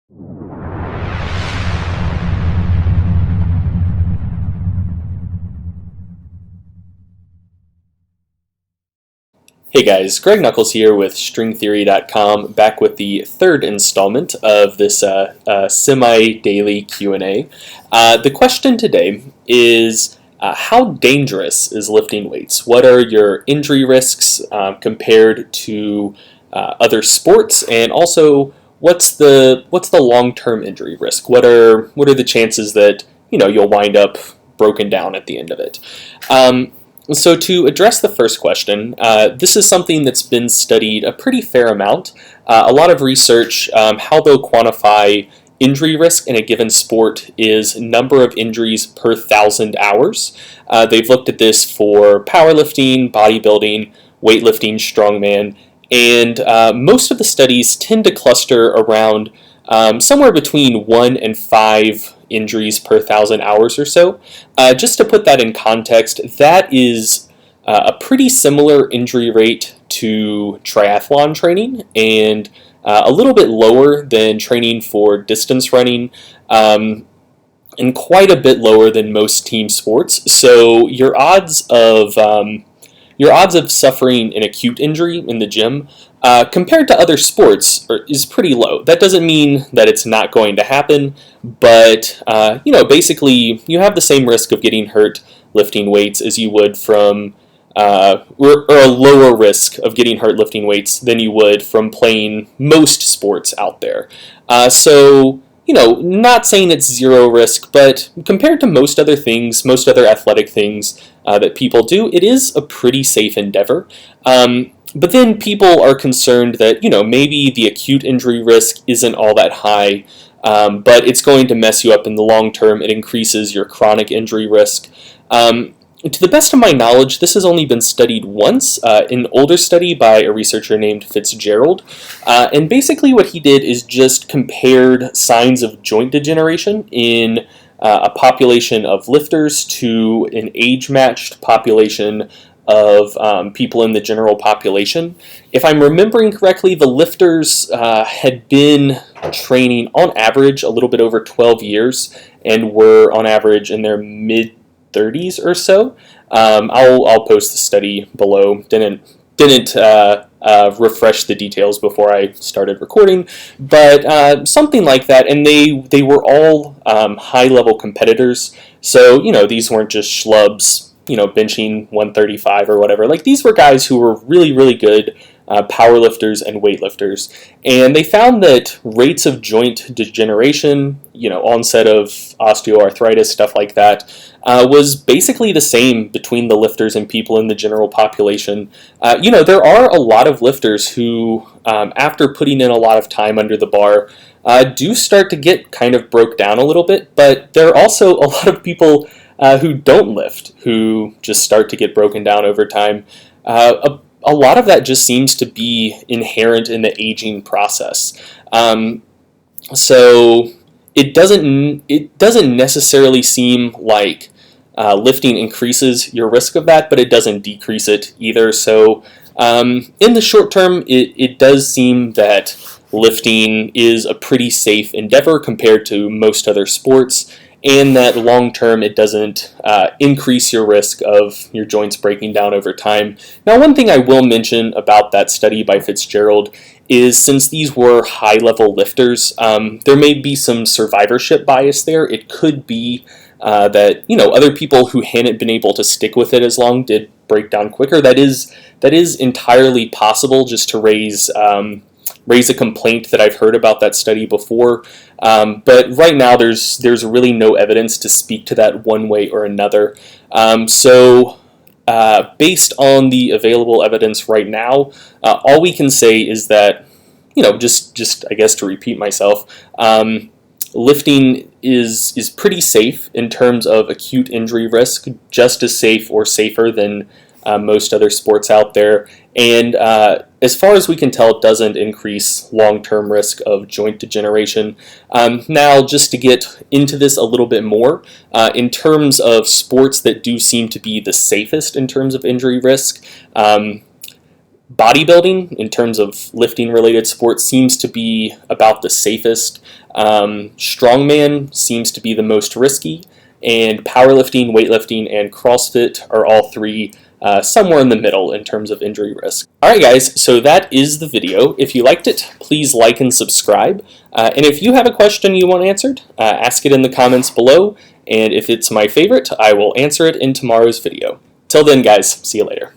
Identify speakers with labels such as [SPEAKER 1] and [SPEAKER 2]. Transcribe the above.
[SPEAKER 1] Hey guys, Greg Knuckles here with stringtheory.com, back with the third installment of this semi-daily Q&A. The question today is, how dangerous is lifting weights? What are your injury risks compared to other sports, and also what's the long-term injury risk? What are the chances that you'll wind up broken down at the end of it? So to address the first question, this is something that's been studied a pretty fair amount. A lot of research, how they'll quantify injury risk in a given sport is number of injuries per 1,000 hours. They've looked at this for powerlifting, bodybuilding, weightlifting, strongman, and most of the studies tend to cluster around somewhere between 1 and 5 injuries per 1,000 hours or so. Just to put that in context, that is a pretty similar injury rate to triathlon training, and a little bit lower than training for distance running, and quite a bit lower than most team sports. So your odds of suffering an acute injury in the gym compared to other sports is pretty low. That doesn't mean that it's not going to happen, but basically you have the same risk of getting hurt lifting weights as you would from, or a lower risk of getting hurt lifting weights than you would from playing most sports out there. So not saying it's zero risk, but compared to most other things, most other athletic things that people do, it is a pretty safe endeavor. But then people are concerned that, maybe the acute injury risk isn't all that high, but it's going to mess you up in the long term. It increases your chronic injury risk. To the best of my knowledge, this has only been studied once, an older study by a researcher named Fitzgerald. And basically what he did is just compared signs of joint degeneration in a population of lifters to an age-matched population of people in the general population. If I'm remembering correctly, the lifters had been training on average a little bit over 12 years and were on average in their mid-30s or so. I'll post the study below. Didn't refresh the details before I started recording, but something like that. And they were all high-level competitors. So these weren't just schlubs benching 135 or whatever. Like, these were guys who were really, really good power lifters and weightlifters. And they found that rates of joint degeneration, onset of osteoarthritis, stuff like that, was basically the same between the lifters and people in the general population. There are a lot of lifters who, after putting in a lot of time under the bar, do start to get kind of broke down a little bit, but there are also a lot of people who don't lift, who just start to get broken down over time. A lot of that just seems to be inherent in the aging process. So it doesn't necessarily seem like lifting increases your risk of that, but it doesn't decrease it either. So in the short term, it does seem that lifting is a pretty safe endeavor compared to most other sports, and that long term it doesn't increase your risk of your joints breaking down over time. Now, one thing I will mention about that study by Fitzgerald is, since these were high-level lifters, there may be some survivorship bias there. It could be that other people who hadn't been able to stick with it as long did break down quicker. That is entirely possible, just to raise a complaint that I've heard about that study before. But right now there's really no evidence to speak to that one way or another. So based on the available evidence right now, all we can say is that, just I guess to repeat myself, lifting is pretty safe in terms of acute injury risk, just as safe or safer than most other sports out there. And as far as we can tell, it doesn't increase long-term risk of joint degeneration. Now, just to get into this a little bit more, in terms of sports that do seem to be the safest in terms of injury risk, Bodybuilding, in terms of lifting related sports, seems to be about the safest. Strongman seems to be the most risky, and powerlifting, weightlifting, and CrossFit are all three somewhere in the middle in terms of injury risk. Alright guys, so that is the video. If you liked it, please like and subscribe. And if you have a question you want answered, ask it in the comments below, and if it's my favorite, I will answer it in tomorrow's video. Till then guys, see you later.